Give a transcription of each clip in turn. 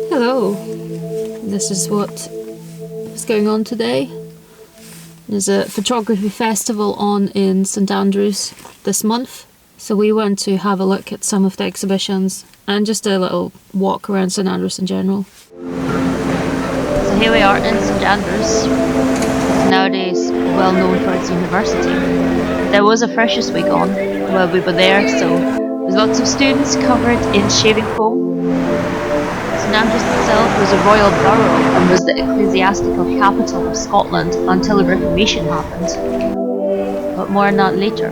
Hello, this is what is going on today. There's a photography festival on in St Andrews this month, so we went to have a look at some of the exhibitions and just a little walk around St Andrews in general. So here we are in St Andrews. It's nowadays well known for its university. There was a Freshers' Week on while we were there, so there's lots of students covered in shaving foam. St Andrews itself was a royal borough and was the ecclesiastical capital of Scotland until the Reformation happened. But more on that later.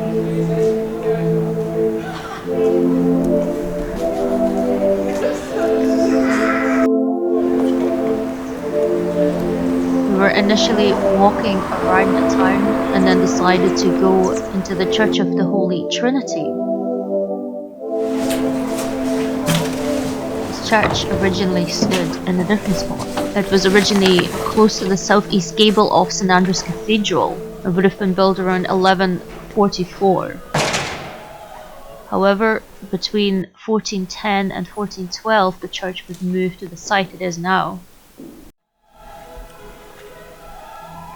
We were initially walking around the town and then decided to go into the Church of the Holy Trinity. Church originally stood in a different spot. It was originally close to the southeast gable of St Andrews Cathedral. It would have been built around 1144. However, between 1410 and 1412 the church was moved to the site it is now.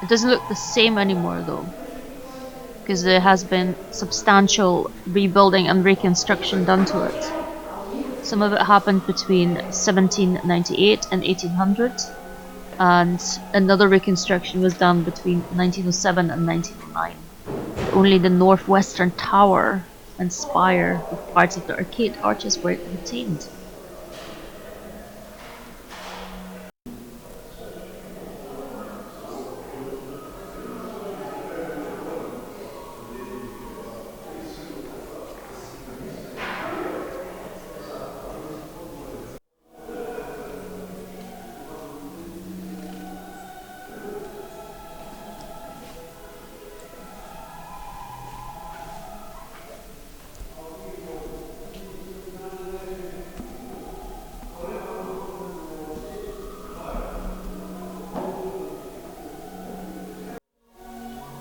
It doesn't look the same anymore though, because there has been substantial rebuilding and reconstruction done to it. Some of it happened between 1798 and 1800, and another reconstruction was done between 1907 and 1909. Only the northwestern tower and spire with parts of the arcade arches were retained.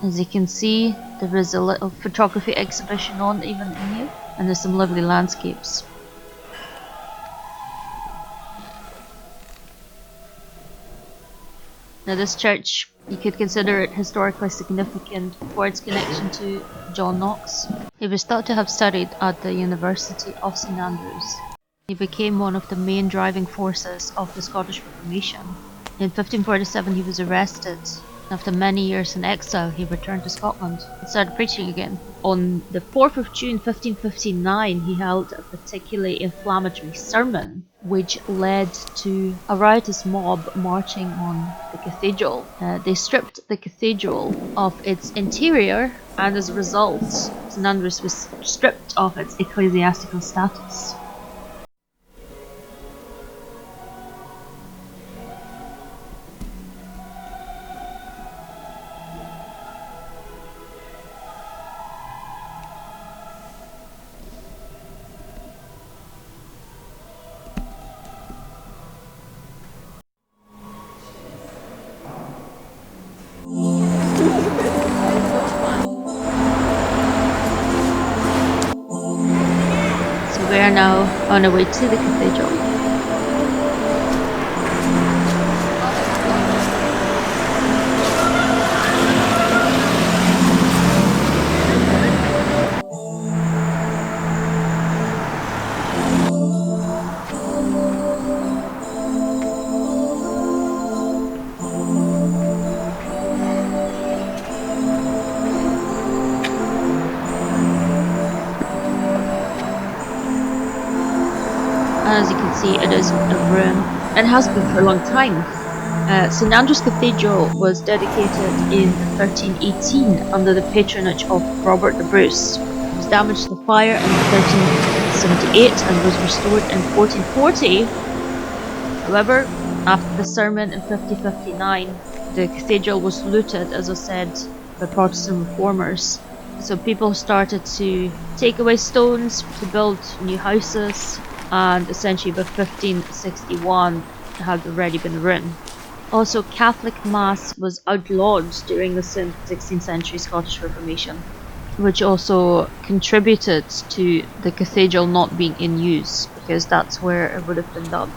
As you can see, there is a little photography exhibition on even in here, and there's some lovely landscapes. Now this church, you could consider it historically significant for its connection to John Knox. He was thought to have studied at the University of St Andrews. He became one of the main driving forces of the Scottish Reformation. In 1547 he was arrested. After many years in exile, he returned to Scotland and started preaching again. On the 4th of June 1559, he held a particularly inflammatory sermon, which led to a riotous mob marching on the cathedral. They stripped the cathedral of its interior, and as a result, St Andrews was stripped of its ecclesiastical status. We are now on our way to the cathedral. As you can see, it is a ruin, and has been for a long time. St Andrews Cathedral was dedicated in 1318 under the patronage of Robert the Bruce. It was damaged to fire in 1378 and was restored in 1440. However, after the sermon in 1559, the cathedral was looted, as I said, by Protestant reformers. So people started to take away stones to build new houses, and essentially by 1561 it had already been ruined. Also, Catholic Mass was outlawed during the 16th century Scottish Reformation, which also contributed to the cathedral not being in use, because that's where it would have been done.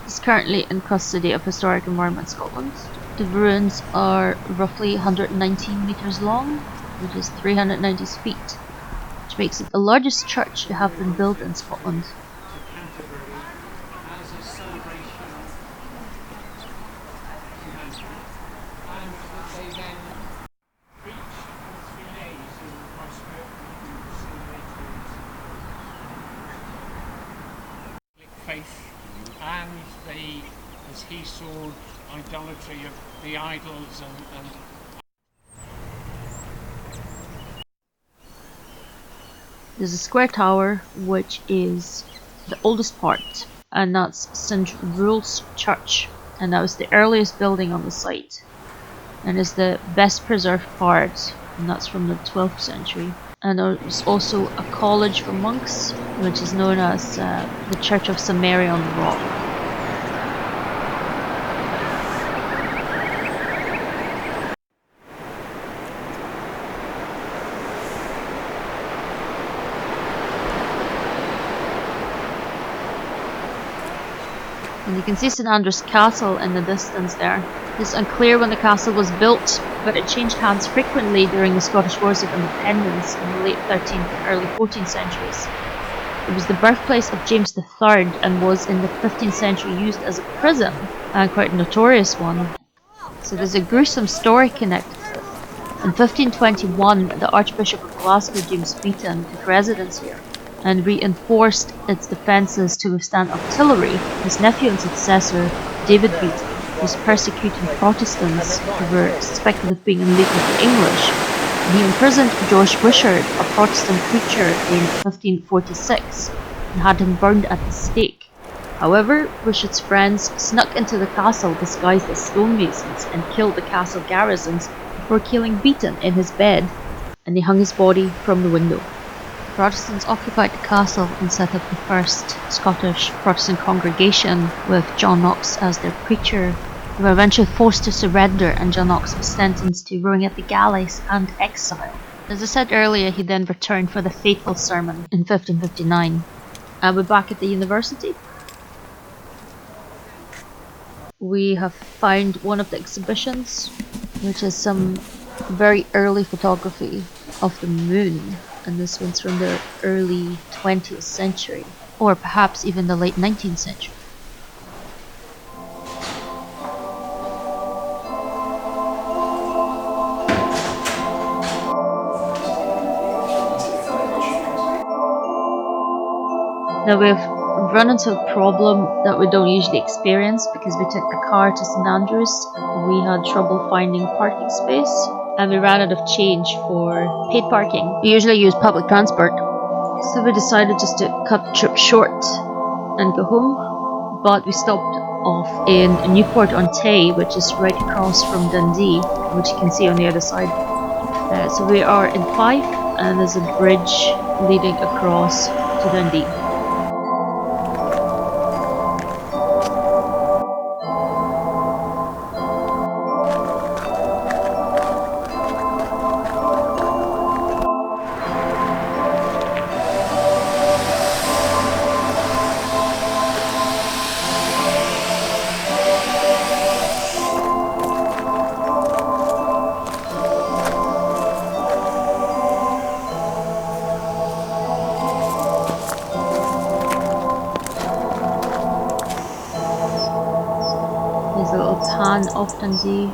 It's currently in custody of Historic Environment Scotland. The ruins are roughly 119 metres long, which is 390 feet, which makes it the largest church to have been built in Scotland. Faith and as he saw idolatry of the idols and There's a square tower, which is the oldest part, and that's St. Rule's Church, and that was the earliest building on the site, and is the best preserved part, and that's from the 12th century. And there's also a college for monks, which is known as the Church of St. Mary on the Rock. And you can see St Andrew's Castle in the distance there. It's unclear when the castle was built, but it changed hands frequently during the Scottish Wars of Independence in the late 13th and early 14th centuries. It was the birthplace of James III and was in the 15th century used as a prison, and quite a notorious one. So there's a gruesome story connected to it. In 1521, the Archbishop of Glasgow, James Beaton, took residence here and reinforced its defences to withstand artillery. His nephew and successor, David Beaton, was persecuting Protestants who were suspected of being in league with the English. He imprisoned George Wishart, a Protestant preacher, in 1546 and had him burned at the stake. However, Wishart's friends snuck into the castle disguised as stonemasons and killed the castle garrisons before killing Beaton in his bed, and they hung his body from the window. Protestants occupied the castle and set up the first Scottish Protestant congregation, with John Knox as their preacher. They were eventually forced to surrender, and John Knox was sentenced to rowing at the galleys and exile. As I said earlier, he then returned for the fateful sermon in 1559. And we're back at the university. We have found one of the exhibitions, which is some very early photography of the moon. And this one's from the early 20th century, or perhaps even the late 19th century. Now we've run into a problem that we don't usually experience because we took the car to St Andrews. We had trouble finding parking space, and we ran out of change for paid parking. We usually use public transport, so we decided just to cut the trip short and go home. But we stopped off in Newport-On-Tay, which is right across from Dundee, which you can see on the other side. So we are in Fife, and there's a bridge leading across to Dundee. There's a little town of Dundee,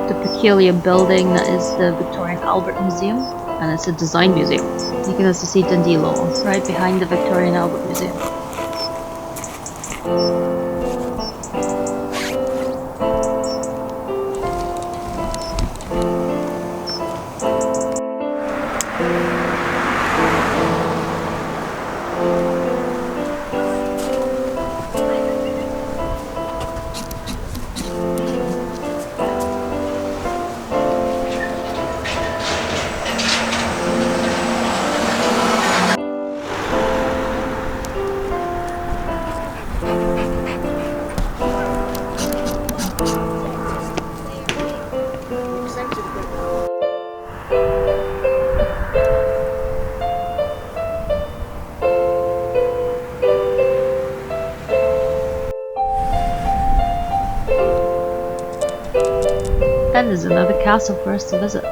the peculiar building that is the Victorian Albert Museum, and it's a design museum. You can also see Dundee Law right behind the Victorian Albert Museum. And there's another castle for us to visit.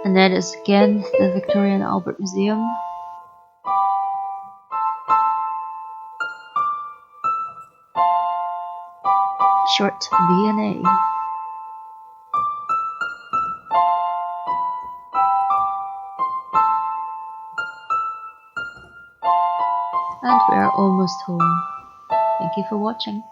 And that is again the Victoria and Albert Museum. Short V&A. And we are almost home. Thank you for watching.